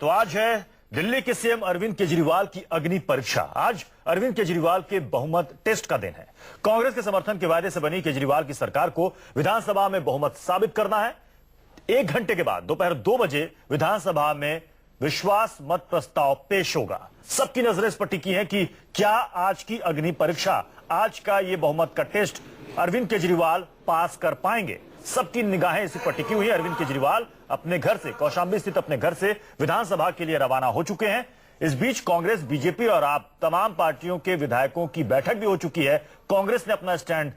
तो आज है दिल्ली के सीएम अरविंद केजरीवाल की अग्नि परीक्षा। आज अरविंद केजरीवाल के बहुमत टेस्ट का दिन है। कांग्रेस के समर्थन के वादे से बनी केजरीवाल की सरकार को विधानसभा में बहुमत साबित करना है। 1 घंटे के बाद दोपहर 2 बजे विधानसभा में विश्वास मत प्रस्ताव पेश होगा। सबकी नजरें इस पर टिकी हैं कि क्या आज की अग्नि परीक्षा, आज का ये बहुमत का टेस्ट अरविंद केजरीवाल पास कर पाएंगे। सबकी निगाहें इसी पर टिकी हुई है। अरविंद केजरीवाल अपने घर से, कौशाम्बी स्थित अपने घर से विधानसभा के लिए रवाना हो चुके हैं। इस बीच कांग्रेस, बीजेपी और आप तमाम पार्टियों के विधायकों की बैठक भी हो चुकी है। कांग्रेस ने अपना स्टैंड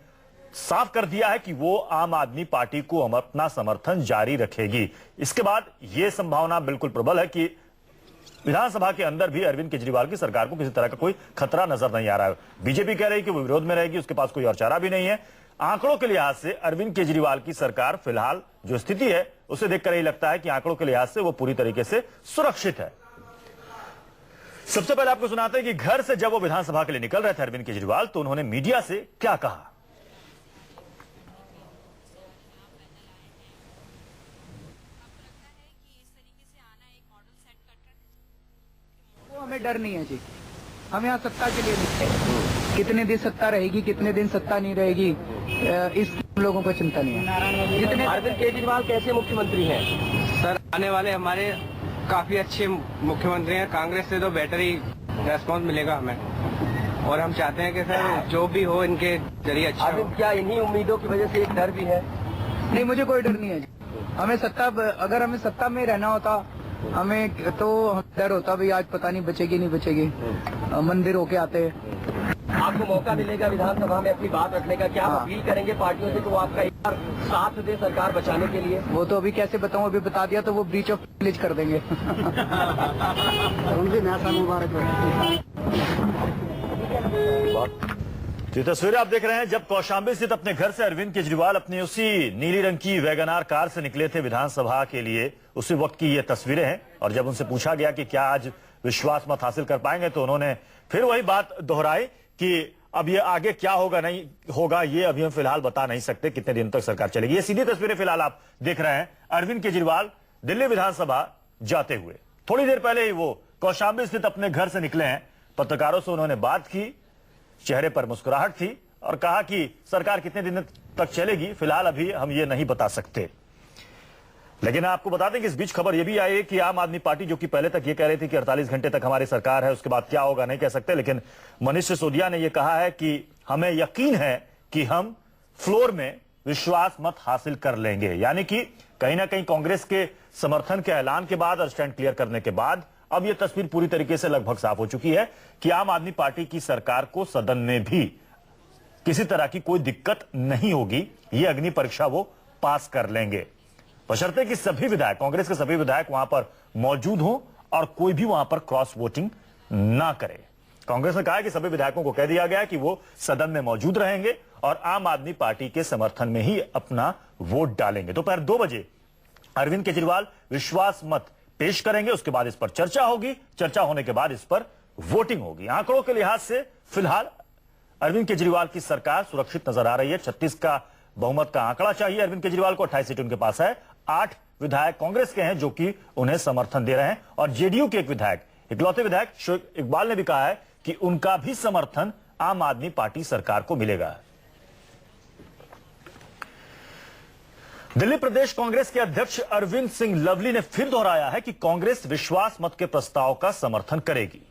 साफ कर दिया है कि वो आम आदमी पार्टी को अपना समर्थन जारी रखेगी। इसके बाद यह संभावना बिल्कुल प्रबल है कि विधानसभा के अंदर भी अरविंद केजरीवाल की सरकार को किसी तरह का कोई खतरा नजर नहीं आ रहा है। बीजेपी कह रही है कि वो विरोध में रहेगी, उसके पास कोई और चारा भी नहीं है। आंकड़ों के लिहाज से अरविंद केजरीवाल की सरकार फिलहाल जो स्थिति है उसे देखकर यही लगता है कि आंकड़ों के लिहाज से वो पूरी तरीके से सुरक्षित है। सबसे पहले आपको सुनाते हैं कि घर से जब वो विधानसभा के लिए निकल रहे थे अरविंद केजरीवाल, तो उन्होंने मीडिया से क्या कहा। हमें डर नहीं है जी, हम यहाँ सत्ता के लिए निकले। कितने दिन सत्ता रहेगी, कितने दिन सत्ता नहीं रहेगी, इस लोगों को चिंता नहीं है। जितने अरविंद केजरीवाल कैसे मुख्यमंत्री हैं? सर, आने वाले हमारे काफी अच्छे मुख्यमंत्री हैं। कांग्रेस से तो बेटर ही रेस्पॉन्स मिलेगा हमें, और हम चाहते हैं कि सर जो भी हो इनके जरिए अच्छा हो। क्या इन्हीं उम्मीदों की वजह से एक डर भी है? नहीं, मुझे कोई डर नहीं है जी। हमें सत्ता, अगर हमें सत्ता में रहना होता हमें तो डर होता भाई आज पता नहीं बचेगी नहीं बचेगी, मंदिर होके आते। आपको मौका मिलेगा विधानसभा में अपनी बात रखने का, क्या आप अपील करेंगे पार्टियों से कि वो आपका एक बार साथ दे सरकार बचाने के लिए? वो तो अभी कैसे बताऊं, अभी बता दिया तो वो ब्रीच ऑफ प्रिविलेज कर देंगे। उनसे नया साल मुबारक। ये तस्वीरें आप देख रहे हैं जब कौशाम्बी स्थित अपने घर से अरविंद केजरीवाल अपनी उसी नीली रंग की वैगनार कार से निकले थे विधानसभा के लिए। उसी वक्त की ये तस्वीरें हैं। और जब उनसे पूछा गया कि क्या आज विश्वास मत हासिल कर पाएंगे, तो उन्होंने फिर वही बात दोहराई कि अब ये आगे क्या होगा नहीं होगा ये अभी हम फिलहाल बता नहीं सकते, कितने दिन तक सरकार चलेगी। ये सीधी तस्वीरें फिलहाल आप देख रहे हैं अरविंद केजरीवाल दिल्ली विधानसभा जाते हुए। थोड़ी देर पहले ही वो कौशाम्बी स्थित अपने घर से निकले हैं। पत्रकारों से उन्होंने बात की, चेहरे पर मुस्कुराहट थी और कहा कि सरकार कितने दिन तक चलेगी फिलहाल अभी हम ये नहीं बता सकते। लेकिन आपको बता दें कि इस बीच खबर यह भी आई है कि आम आदमी पार्टी, जो कि पहले तक ये कह रही थी कि 48 घंटे तक हमारी सरकार है, उसके बाद क्या होगा नहीं कह सकते, लेकिन मनीष सिसोदिया ने यह कहा है कि हमें यकीन है कि हम फ्लोर में विश्वास मत हासिल कर लेंगे। यानी कि कहीं ना कहीं कांग्रेस के समर्थन के ऐलान के बाद और स्टैंड क्लियर करने के बाद अब यह तस्वीर पूरी तरीके से लगभग साफ हो चुकी है कि आम आदमी पार्टी की सरकार को सदन में भी किसी तरह की कोई दिक्कत नहीं होगी। यह अग्नि परीक्षा वो पास कर लेंगे, बशर्ते कि सभी विधायक, कांग्रेस के सभी विधायक वहां पर मौजूद हों और कोई भी वहां पर क्रॉस वोटिंग ना करे। कांग्रेस ने कहा है कि सभी विधायकों को कह दिया गया है कि वो सदन में मौजूद रहेंगे और आम आदमी पार्टी के समर्थन में ही अपना वोट डालेंगे। दोपहर 2 बजे अरविंद केजरीवाल विश्वास मत पेश करेंगे, उसके बाद इस पर चर्चा होगी। चर्चा होने के बाद इस पर वोटिंग होगी। आंकड़ों के लिहाज से फिलहाल अरविंद केजरीवाल की सरकार सुरक्षित नजर आ रही है। 36 का बहुमत का आंकड़ा चाहिए अरविंद केजरीवाल को। 28 सीट उनके पास है। 8 विधायक कांग्रेस के हैं जो कि उन्हें समर्थन दे रहे हैं, और जेडीयू के एक विधायक, इकलौते विधायक शोएब इकबाल ने भी कहा है कि उनका भी समर्थन आम आदमी पार्टी सरकार को मिलेगा। दिल्ली प्रदेश कांग्रेस के अध्यक्ष अरविंद सिंह लवली ने फिर दोहराया है कि कांग्रेस विश्वास मत के प्रस्ताव का समर्थन करेगी।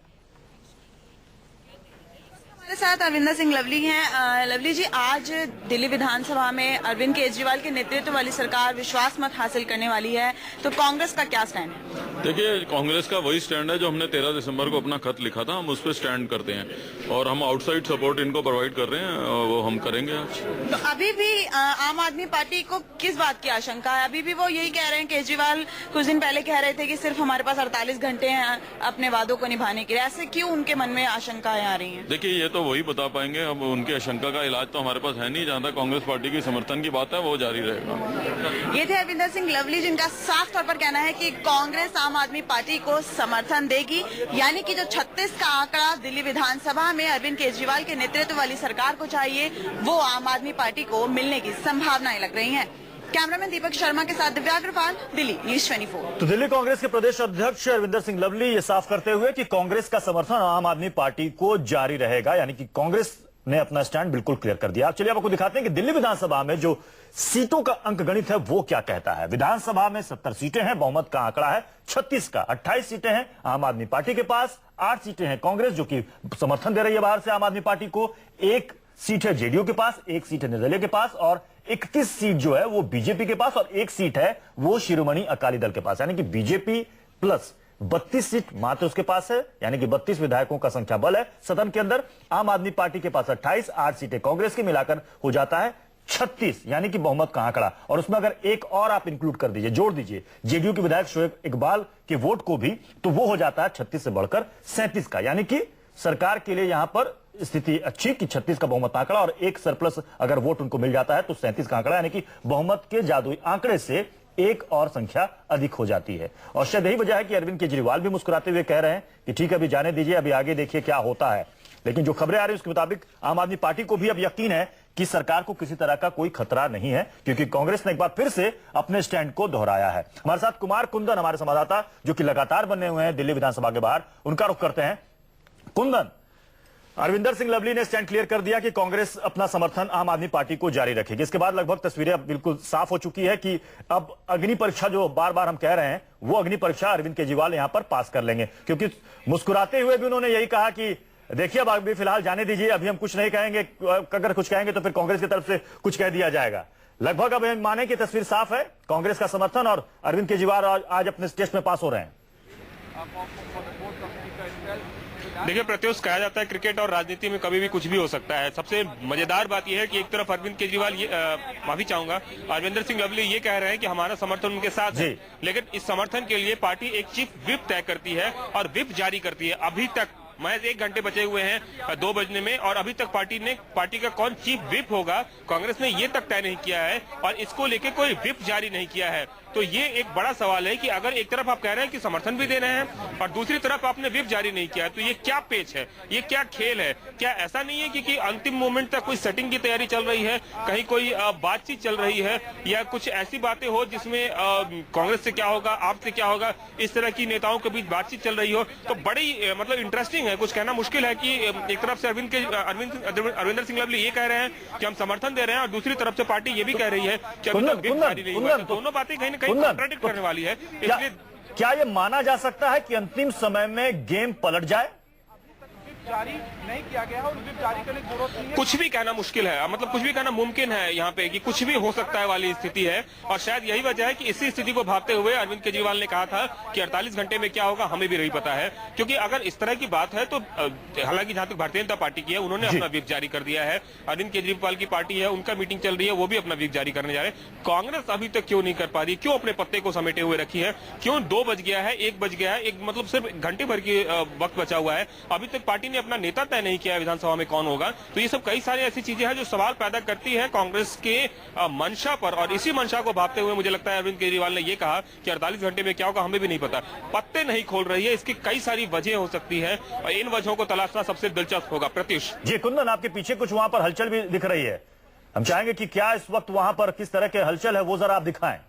हमारे साथ अरविंद सिंह लवली हैं। लवली जी, आज दिल्ली विधानसभा में अरविंद केजरीवाल के नेतृत्व वाली सरकार विश्वास मत हासिल करने वाली है, तो कांग्रेस का क्या स्टैंड है? देखिए, कांग्रेस का वही स्टैंड है जो हमने 13 दिसंबर को अपना खत लिखा था, हम उस पर स्टैंड करते हैं और हम आउटसाइड सपोर्ट इनको प्रोवाइड कर रहे हैं, वो हम करेंगे आज। तो अभी भी आम आदमी पार्टी को किस बात की आशंका है? अभी भी वो यही कह रहे हैं, केजरीवाल कुछ दिन पहले कह रहे थे कि सिर्फ हमारे पास 48 घंटे हैं अपने वादों को निभाने के लिए। ऐसे क्यों उनके मन में आशंकाएं आ रही हैं? देखिए, ये तो वही बता पाएंगे। अब उनकी आशंका का इलाज तो हमारे पास है नहीं। जहां तक कांग्रेस पार्टी की समर्थन की बात है वो जारी रहेगा। ये थे अरविंद सिंह लवली, जिनका साफ तौर पर कहना है कि कांग्रेस आम आदमी पार्टी को समर्थन देगी। यानी कि जो 36 का आंकड़ा दिल्ली विधानसभा में अरविंद केजरीवाल के नेतृत्व वाली सरकार को चाहिए, वो आम आदमी पार्टी को मिलने की संभावनाएं लग रही हैं। कैमरामैन दीपक शर्मा के साथ दिव्या अग्रवाल, दिल्ली न्यूज 24। तो दिल्ली कांग्रेस के प्रदेश अध्यक्ष अरविंदर सिंह लवली ये साफ करते हुए कि कांग्रेस का समर्थन आम आदमी पार्टी को जारी रहेगा, यानी कि कांग्रेस ने अपना स्टैंड बिल्कुल क्लियर कर दिया। चलिए आपको दिखाते हैं कि दिल्ली विधानसभा में जो सीटों का अंक गणित है वो क्या कहता है। विधानसभा में 70 सीटें हैं, बहुमत का आंकड़ा है 36 का। 28 सीटें हैं आम आदमी पार्टी के पास, 8 सीटें हैं कांग्रेस जो कि समर्थन दे रही है बाहर से आम आदमी पार्टी को, 1 सीट है जेडीयू के पास, 1 सीट है निर्दलीय के पास और 31 सीट जो है वो बीजेपी के पास और 1 सीट है वो शिरोमणि अकाली दल के पास, यानी कि बीजेपी प्लस 32 सीट मात्र उसके पास है, यानी कि 32 विधायकों का संख्या बल है सदन के अंदर। आम आदमी पार्टी के पास 28, 8 सीटें कांग्रेस की, मिलाकर हो जाता है 36, यानी कि बहुमत का आंकड़ा। और उसमें अगर एक और आप इंक्लूड कर दीजिए, जोड़ दीजिए जेडीयू के विधायक शोएब इकबाल के वोट को भी, तो वो हो जाता है 36 से बढ़कर 37 का, यानी कि सरकार के लिए यहां पर स्थिति अच्छी कि 36 का बहुमत आंकड़ा और 1 सरप्लस अगर वोट उनको मिल जाता है तो 37 का आंकड़ा, यानी कि बहुमत के जादुई आंकड़े से एक और संख्या अधिक हो जाती है। और शायद यही वजह है कि अरविंद केजरीवाल भी मुस्कुराते हुए कह रहे हैं कि ठीक है अभी जाने दीजिए, अभी आगे देखिए क्या होता है। लेकिन जो खबरें आ रही है उसके मुताबिक आम आदमी पार्टी को भी अब यकीन है कि सरकार को किसी तरह का कोई खतरा नहीं है, क्योंकि कांग्रेस ने एक बार फिर से अपने स्टैंड को दोहराया है। हमारे साथ कुमार कुंदन हमारे संवाददाता जो कि लगातार बने हुए हैं दिल्ली विधानसभा के बाहर, उनका रुख करते हैं। कुंदन, अरविंदर सिंह लवली ने स्टैंड क्लियर कर दिया कि कांग्रेस अपना समर्थन आम आदमी पार्टी को जारी रखेगी। इसके बाद लगभग तस्वीरें अब बिल्कुल साफ हो चुकी है कि अब अग्नि परीक्षा जो बार बार हम कह रहे हैं वो अग्नि परीक्षा अरविंद केजरीवाल यहां पर पास कर लेंगे, क्योंकि मुस्कुराते हुए भी उन्होंने यही कहा कि देखिए अब अभी फिलहाल जाने दीजिए, अभी हम कुछ नहीं कहेंगे, अगर कुछ कहेंगे तो फिर कांग्रेस की तरफ से कुछ कह दिया जाएगा। लगभग अब माने की तस्वीर साफ है, कांग्रेस का समर्थन और अरविंद केजरीवाल आज अपने टेस्ट में पास हो रहे हैं। देखिए प्रत्युष, कहा जाता है क्रिकेट और राजनीति में कभी भी कुछ भी हो सकता है। सबसे मजेदार बात यह है कि एक तरफ अरविंद केजरीवाल माफी चाहूंगा, अरविंदर सिंह लवली ये कह रहे हैं कि हमारा समर्थन उनके साथ है, लेकिन इस समर्थन के लिए पार्टी एक चीफ व्हिप तय करती है और व्हिप जारी करती है। अभी तक महज 1 घंटे बचे हुए हैं 2 बजने में और अभी तक पार्टी का कौन चीफ व्हिप होगा कांग्रेस ने ये तक तय नहीं किया है और इसको लेके कोई व्हिप जारी नहीं किया है। तो ये एक बड़ा सवाल है कि अगर एक तरफ आप कह रहे हैं कि समर्थन भी दे रहे हैं और दूसरी तरफ आपने व्हिप जारी नहीं किया है, तो ये क्या पेच है, ये क्या खेल है? क्या ऐसा नहीं है कि अंतिम मोमेंट तक कोई सेटिंग की तैयारी चल रही है, कहीं कोई बातचीत चल रही है या कुछ ऐसी बातें हो जिसमें कांग्रेस से क्या होगा, आपसे क्या होगा, इस तरह की नेताओं के बीच बातचीत चल रही हो? तो बड़ी मतलब इंटरेस्टिंग है। कुछ कहना मुश्किल है कि एक तरफ से अरविंदर सिंह लवली ये कह रहे हैं कि हम समर्थन दे रहे हैं और दूसरी तरफ से पार्टी ये भी कह रही है कि अभी तक व्हिप जारी नहीं हुआ। दोनों बातें कहीं कॉन्ट्राडिक्ट करने वाली है। इसलिए क्या ये माना जा सकता है कि अंतिम समय में गेम पलट जाए? जारी नहीं किया गया और व्हिप जारी करने की जरूरत नहीं है। कुछ भी कहना मुश्किल है, मतलब कुछ भी कहना मुमकिन है यहाँ पे कि कुछ भी हो सकता है वाली स्थिति है और शायद यही वजह है कि इसी स्थिति को भांपते हुए अरविंद केजरीवाल ने कहा था कि 48 घंटे में क्या होगा हमें भी नहीं पता है। क्योंकि अगर इस तरह की बात है तो हालांकि जहां तक भारतीय जनता पार्टी की है उन्होंने अपना व्हिप जारी कर दिया है, अरविंद केजरीवाल की पार्टी है उनका मीटिंग चल रही है, वो भी अपना व्हिप जारी करने जा रहे हैं। कांग्रेस अभी तक क्यों नहीं कर पा रही, क्यों अपने पत्ते को समेटे हुए रखी है, क्यों 2 बज गया है, 1 बज गया है, एक मतलब सिर्फ घंटे भर की वक्त बचा हुआ है, अभी तक पार्टी ने अपना नेता तय नहीं किया विधानसभा में कौन होगा। तो ये सब कई सारी ऐसी चीजें हैं जो सवाल पैदा करती है कांग्रेस के मंशा पर और इसी मंशा को भांपते हुए मुझे लगता है अरविंद केजरीवाल ने ये कहा कि 48 घंटे में क्या होगा हमें भी नहीं पता, पत्ते नहीं खोल रही है। इसकी कई सारी वजह हो सकती है और इन वजहों को तलाशना सबसे दिलचस्प होगा। प्रत्युष जी कुंदन, आपके पीछे कुछ वहां पर हलचल भी दिख रही है, हम चाहेंगे कि क्या इस वक्त वहां पर किस तरह के हलचल है वो जरा आप दिखाएं।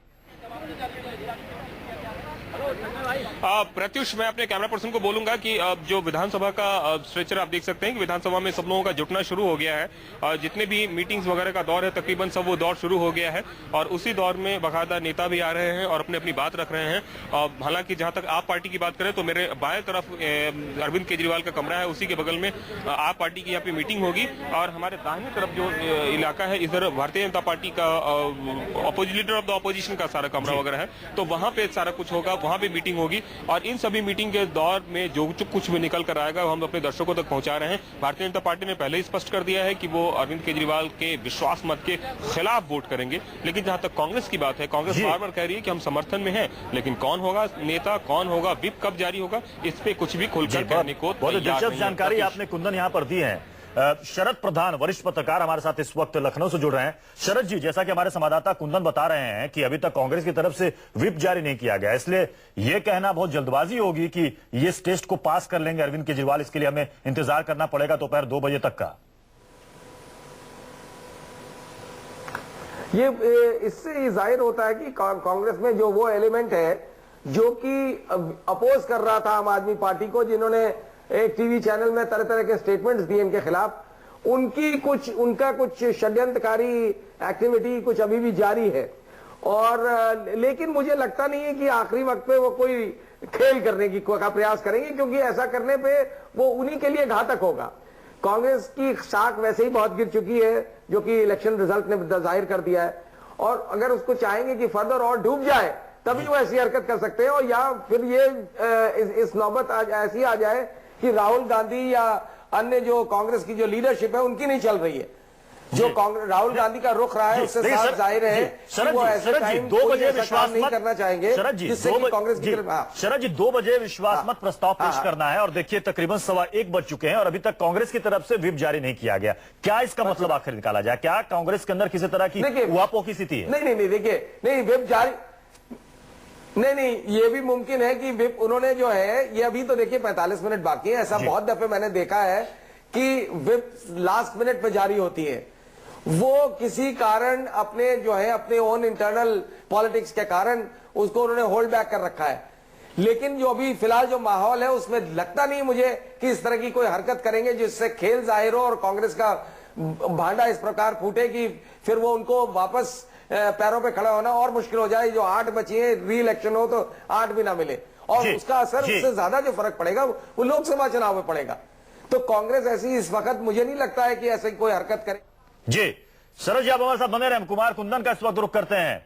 प्रत्युष, मैं अपने कैमरा पर्सन को बोलूंगा कि जो विधानसभा का स्ट्रेचर आप देख सकते हैं कि विधानसभा में सब लोगों का जुटना शुरू हो गया है और जितने भी मीटिंग्स वगैरह का दौर है तकरीबन सब वो दौर शुरू हो गया है और उसी दौर में बाकायदा नेता भी आ रहे हैं और अपनी अपनी बात रख रहे हैं। हालांकि जहां तक आप पार्टी की बात करें तो मेरे बाएं तरफ अरविंद केजरीवाल का कमरा है, उसी के बगल में आप पार्टी की यहाँ पे मीटिंग होगी और हमारे दाहिनी तरफ जो इलाका है इधर भारतीय जनता पार्टी का लीडर ऑफ द ऑपोजिशन का सारा कमरा वगैरह है, तो वहां पे सारा कुछ होगा, वहां पे मीटिंग होगी और इन सभी मीटिंग के दौर में जो कुछ भी निकल कर आएगा हम अपने दर्शकों तक पहुंचा रहे हैं। भारतीय जनता पार्टी ने पहले ही स्पष्ट कर दिया है कि वो अरविंद केजरीवाल के विश्वास मत के खिलाफ वोट करेंगे, लेकिन जहां तक कांग्रेस की बात है कांग्रेस बार बार कह रही है कि हम समर्थन में हैं, लेकिन कौन होगा नेता, कौन होगा व्हिप कब जारी होगा, इस पे कुछ भी खुलकर कहने को बहुत दिलचस्प जानकारी आपने कुंदन यहाँ पर दी है। शरद प्रधान वरिष्ठ पत्रकार हमारे साथ इस वक्त लखनऊ से जुड़ रहे हैं। शरद जी, जैसा कि हमारे संवाददाता कुंदन बता रहे हैं कि अभी तक कांग्रेस की तरफ से व्हिप जारी नहीं किया गया, इसलिए यह कहना बहुत जल्दबाजी होगी कि ये इस टेस्ट को पास कर लेंगे अरविंद केजरीवाल, इसके लिए हमें इंतजार करना पड़ेगा दोपहर 2 बजे तक का। ये इससे ये जाहिर होता है कि कांग्रेस में जो वो एलिमेंट है जो कि अपोज कर रहा था आम आदमी पार्टी को, जिन्होंने एक टीवी चैनल में तरह तरह के स्टेटमेंट्स दिए इनके खिलाफ, उनका कुछ षड्यंत्रकारी एक्टिविटी कुछ अभी भी जारी है। और लेकिन मुझे लगता नहीं है कि आखिरी वक्त पे वो कोई खेल करने का प्रयास करेंगे, क्योंकि ऐसा करने पे वो उन्हीं के लिए घातक होगा। कांग्रेस की साख वैसे ही बहुत गिर चुकी है, जो कि इलेक्शन रिजल्ट ने जाहिर कर दिया है, और अगर उसको चाहेंगे कि फर्दर और डूब जाए तभी वो ऐसी हरकत कर सकते हैं। और या फिर ये इस नौबत ऐसी आ जाए कि राहुल गांधी या अन्य जो कांग्रेस की जो लीडरशिप है उनकी नहीं चल रही है, जो राहुल गांधी का रुख रहा है उससे साफ जाहिर है कि वो ऐसे टाइम 2 बजे विश्वास नहीं करना चाहेंगे जिससे कि कांग्रेस की तरफ। शरद जी 2 बजे विश्वास मत प्रस्ताव पेश करना है, और देखिए तकरीबन 1:15 बज चुके हैं और अभी तक कांग्रेस की तरफ से व्हिप जारी नहीं किया गया। क्या इसका मतलब आखिर निकाला जाए? क्या कांग्रेस के अंदर किसी तरह की उहापोह की स्थिति है? नहीं, देखिए, नहीं व्हिप जारी नहीं, ये भी मुमकिन है कि व्हिप उन्होंने जो है, ये अभी तो देखिए 45 मिनट बाकी है। ऐसा बहुत दफे मैंने देखा है कि व्हिप लास्ट मिनट पे जारी होती है। वो किसी कारण अपने ओन इंटरनल पॉलिटिक्स के कारण उसको उन्होंने होल्ड बैक कर रखा है। लेकिन जो अभी फिलहाल जो माहौल है उसमें लगता नहीं मुझे कि इस तरह की कोई हरकत करेंगे जिससे खेल जाहिर हो और कांग्रेस का भांडा इस प्रकार फूटे कि फिर वो उनको वापस पैरों पे खड़ा होना और मुश्किल हो जाए। जो 8 बची है, री इलेक्शन हो तो 8 भी ना मिले, और उसका असर उससे ज्यादा जो फर्क पड़ेगा वो लोकसभा चुनाव में पड़ेगा। तो कांग्रेस ऐसी इस वक्त मुझे नहीं लगता है कि ऐसी कोई हरकत करे। जी शरद जी आप हमारे साथ बने रहे। कुमार कुंदन का इस वक्त रुख करते हैं।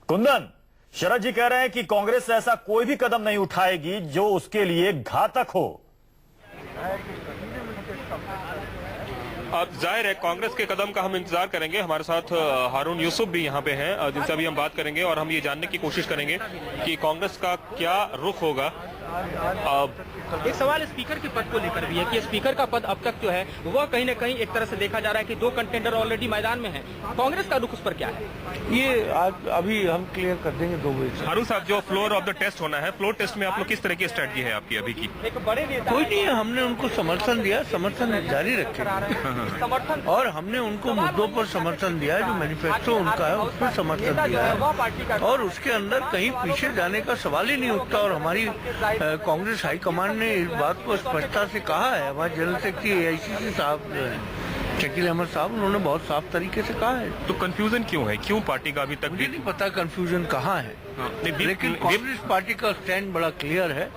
कुंदन, शरद जी कह रहे हैं कि कांग्रेस ऐसा कोई भी कदम नहीं उठाएगी जो उसके लिए घातक हो। अब जाहिर है कांग्रेस के कदम का हम इंतजार करेंगे। हमारे साथ हारून यूसुफ भी यहाँ पे हैं, जिनसे अभी हम बात करेंगे और हम ये जानने की कोशिश करेंगे कि कांग्रेस का क्या रुख होगा। एक सवाल स्पीकर के पद को लेकर भी है कि स्पीकर का पद अब तक जो है वह कहीं न कहीं एक तरह से देखा जा रहा है कि 2 कंटेंडर ऑलरेडी मैदान में हैं। कांग्रेस का रुख उस पर क्या है? ये आज अभी हम क्लियर कर देंगे 2 बजे। हारून साहब, जो फ्लोर ऑफ द टेस्ट होना है, फ्लोर टेस्ट में आप लोग किस तरह की स्ट्रेटजी है आपकी अभी की? एक बड़े कोई नहीं है, हमने उनको समर्थन दिया, समर्थन जारी रखे, और हमने उनको मुद्दों पर समर्थन दिया है। जो मैनिफेस्टो उनका है उस पर समर्थन दिया है, और उसके अंदर कहीं पीछे जाने का सवाल ही नहीं उठता। और हमारी कांग्रेस हाईकमान ने इस बात को स्पष्टता से कहा है। हमारे जनरल सेक्रेटरी AICC साहब शकील अहमद साहब, उन्होंने बहुत साफ तरीके से कहा है। तो कंफ्यूजन क्यों है? क्यों पार्टी का अभी तक मुझे नहीं पता कंफ्यूजन कहाँ है, लेकिन कांग्रेस पार्टी का स्टैंड बड़ा क्लियर है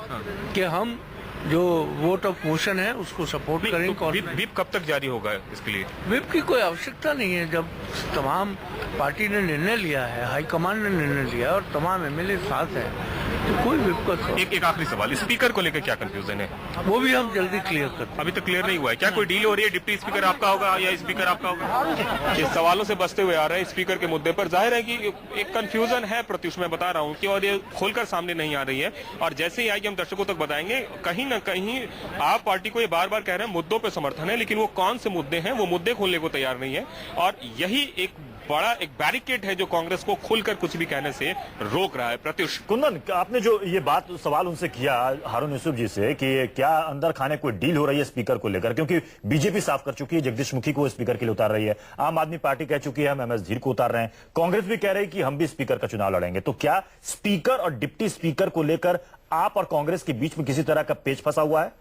कि हम जो वोट ऑफ मोशन है उसको सपोर्ट करेंगे। व्हिप कब तक जारी होगा इसके लिए? व्हिप की कोई आवश्यकता नहीं है। जब तमाम पार्टी ने निर्णय लिया है, हाईकमान ने निर्णय लिया और तमाम MLA साथ है, तो कोई व्हिप का। एक आखिरी सवाल, स्पीकर को लेकर क्या कंफ्यूजन है? वो भी हम जल्दी क्लियर करते। अभी तक क्लियर नहीं हुआ है। क्या कोई डील हो रही है? डिप्टी स्पीकर आपका होगा या स्पीकर आपका होगा? ये सवालों से बचते हुए आ रहे हैं स्पीकर के मुद्दे पर। जाहिर है कि एक कंफ्यूजन है प्रत्युष, मैं बता रहा हूँ कि, और ये खोलकर सामने नहीं आ रही है। और जैसे ही आएगी हम दर्शकों तक बताएंगे। कहीं ना कहीं आप पार्टी को ये बार बार कह रहे हैं मुद्दों पे समर्थन है, लेकिन वो कौन से मुद्दे हैं वो मुद्दे खोलने को तैयार नहीं है। और यही एक बड़ा बैरिकेड है जो कांग्रेस को खुलकर कुछ भी कहने से रोक रहा है। प्रत्युष, कुंदन, आपने जो ये बात सवाल उनसे किया हारून यूसुफ जी से कि क्या अंदर खाने कोई डील हो रही है स्पीकर को लेकर, क्योंकि बीजेपी साफ कर चुकी है जगदीश मुखी को स्पीकर के लिए उतार रही है, आम आदमी पार्टी कह चुकी है हम MS धीर को उतार रहे हैं, कांग्रेस भी कह रही है कि हम भी स्पीकर का चुनाव लड़ेंगे। तो क्या स्पीकर और डिप्टी स्पीकर को लेकर आप और कांग्रेस के बीच में किसी तरह का पेच फंसा हुआ है?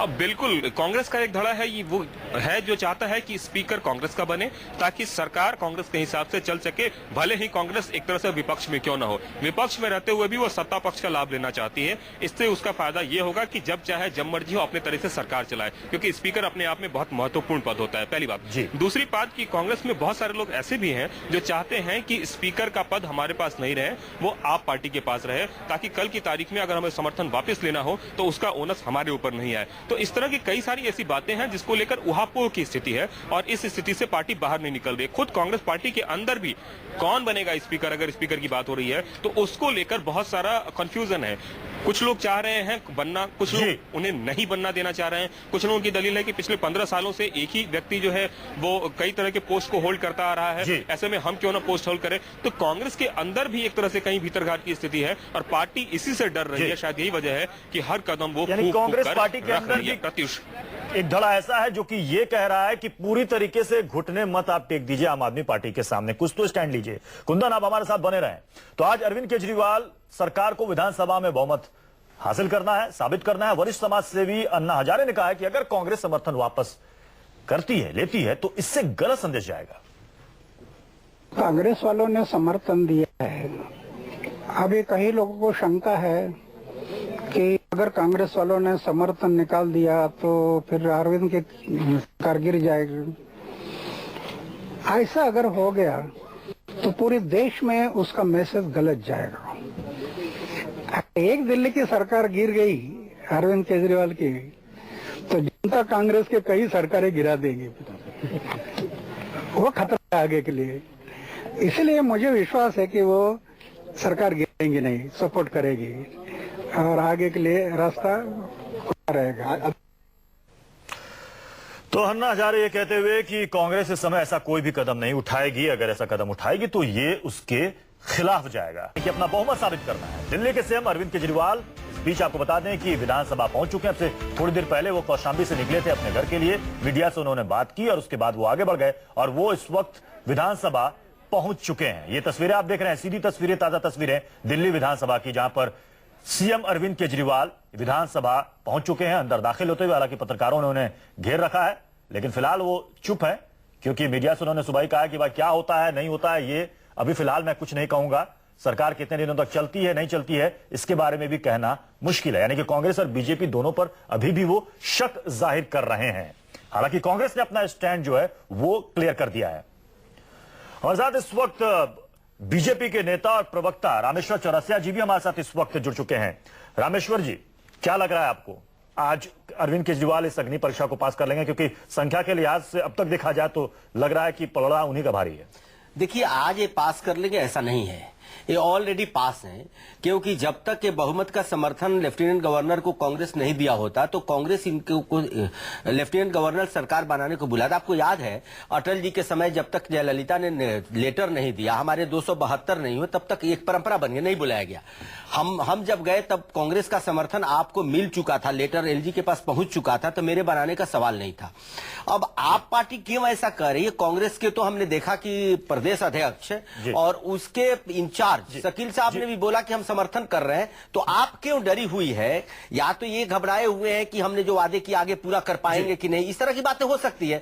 अब बिल्कुल कांग्रेस का एक धड़ा है, ये वो है जो चाहता है कि स्पीकर कांग्रेस का बने ताकि सरकार कांग्रेस के हिसाब से चल सके। भले ही कांग्रेस एक तरह से विपक्ष में क्यों ना हो, विपक्ष में रहते हुए भी वो सत्ता पक्ष का लाभ लेना चाहती है। इससे उसका फायदा ये होगा कि जब चाहे जब मर्जी हो अपने तरह से सरकार चलाए, क्योंकि स्पीकर अपने आप में बहुत महत्वपूर्ण पद होता है, पहली बात। दूसरी बात की कांग्रेस में बहुत सारे लोग ऐसे भी हैं जो चाहते हैं कि स्पीकर का पद हमारे पास नहीं रहे, वो आप पार्टी के पास रहे, ताकि कल की तारीख में अगर हमें समर्थन वापस लेना हो तो उसका ओनस हमारे ऊपर नहीं आए। तो इस तरह की कई सारी ऐसी बातें हैं जिसको लेकर उहापोह की स्थिति है, और इस स्थिति से पार्टी बाहर नहीं निकल रही। खुद कांग्रेस पार्टी के अंदर भी कौन बनेगा स्पीकर, अगर स्पीकर की बात हो रही है तो उसको लेकर बहुत सारा कंफ्यूजन है। कुछ लोग चाह रहे हैं बनना, कुछ लोग उन्हें नहीं बनना देना चाह रहे हैं। कुछ लोगों की दलील है कि पिछले 15 सालों से एक ही व्यक्ति जो है वो कई तरह के पोस्ट को होल्ड करता आ रहा है, ऐसे में हम क्यों ना पोस्ट होल्ड करें। तो कांग्रेस के अंदर भी एक तरह से कहीं भीतरघात की स्थिति है और पार्टी इसी से डर रही है। शायद यही वजह है कि हर कदम वो कांग्रेस पार्टी के अंदर प्रत्युष एक धड़ा ऐसा है जो कि ये कह रहा है कि पूरी तरीके से घुटने मत आप टेक दीजिए आम आदमी पार्टी के सामने, कुछ तो स्टैंड लीजिए। कुंदन, आप हमारे साथ बने रहें। तो आज अरविंद केजरीवाल सरकार को विधानसभा में बहुमत हासिल करना है, साबित करना है। वरिष्ठ समाज सेवी अन्ना हजारे ने कहा है कि अगर कांग्रेस समर्थन वापस करती है, लेती है, तो इससे गलत संदेश जाएगा। कांग्रेस वालों ने समर्थन दिया है। अभी कई लोगों को शंका है कि अगर कांग्रेस वालों ने समर्थन निकाल दिया तो फिर अरविंद की सरकार गिर जाएगी। ऐसा अगर हो गया तो पूरे देश में उसका मैसेज गलत जाएगा। एक दिल्ली की सरकार गिर गई अरविंद केजरीवाल की, तो जनता कांग्रेस के कई सरकारें गिरा देंगी। वो खतरा है आगे के लिए। इसलिए मुझे विश्वास है कि वो सरकार गिरेंगी नहीं, सपोर्ट करेगी और आगे के लिए रास्ता खुला रहेगा। तो अन्ना हजारे ये कहते हुए कि कांग्रेस इस समय ऐसा कोई भी कदम नहीं उठाएगी, अगर ऐसा कदम उठाएगी तो ये उसके खिलाफ जाएगा कि अपना बहुमत साबित करना है। दिल्ली के सीएम अरविंद केजरीवाल इस बीच आपको बता दें कि विधानसभा पहुंच चुके हैं। अब से थोड़ी देर पहले वो कौशाम्बी से निकले थे अपने घर के लिए, मीडिया से उन्होंने बात की और उसके बाद वो आगे बढ़ गए और वो इस वक्त विधानसभा पहुंच चुके हैं। ये तस्वीरें आप देख रहे हैं, सीधी तस्वीरें, ताजा तस्वीरें दिल्ली विधानसभा की, जहां पर सीएम अरविंद केजरीवाल विधानसभा पहुंच चुके हैं। अंदर दाखिल होते हुए हालांकि पत्रकारों ने उन्हें घेर रखा है, लेकिन फिलहाल वो चुप है क्योंकि मीडिया से उन्होंने सुबह ही कहा कि भाई क्या होता है नहीं होता है ये अभी फिलहाल मैं कुछ नहीं कहूंगा। सरकार कितने दिनों तक चलती है नहीं चलती है इसके बारे में भी कहना मुश्किल है। यानी कि कांग्रेस और बीजेपी दोनों पर अभी भी वो शक जाहिर कर रहे हैं। हालांकि कांग्रेस ने अपना स्टैंड जो है वो क्लियर कर दिया है। और साथ इस वक्त बीजेपी के नेता और प्रवक्ता रामेश्वर चौरसिया जी भी हमारे साथ इस वक्त जुड़ चुके हैं। रामेश्वर जी, क्या लग रहा है आपको आज अरविंद केजरीवाल इस अग्नि परीक्षा को पास कर लेंगे? क्योंकि संख्या के लिहाज से अब तक देखा जाए तो लग रहा है कि पलड़ा उन्हीं का भारी है। देखिए, आज ये पास कर लेंगे ऐसा नहीं है, ये ऑलरेडी पास है। क्योंकि जब तक ये बहुमत का समर्थन लेफ्टिनेंट गवर्नर को कांग्रेस नहीं दिया होता तो कांग्रेस इनको लेफ्टिनेंट गवर्नर सरकार बनाने को बुलाया था। आपको याद है अटल जी के समय जब तक जयललिता ने लेटर नहीं दिया, हमारे 272 नहीं हुए, तब तक एक परंपरा बन गई, नहीं बुलाया गया। हम जब गए तब कांग्रेस का समर्थन आपको मिल चुका था, लेटर एलजी के पास पहुंच चुका था, तो मेरे बनाने का सवाल नहीं था। अब आप पार्टी क्यों ऐसा कर रही है? कांग्रेस के तो हमने देखा कि प्रदेश अध्यक्ष और उसके इंचार्ज शकील साहब ने भी बोला कि हम समर्थन कर रहे हैं, तो आप क्यों डरी हुई है? या तो ये घबराए हुए हैं कि हमने जो वादे किए आगे पूरा कर पाएंगे कि नहीं, इस तरह की बातें हो सकती है।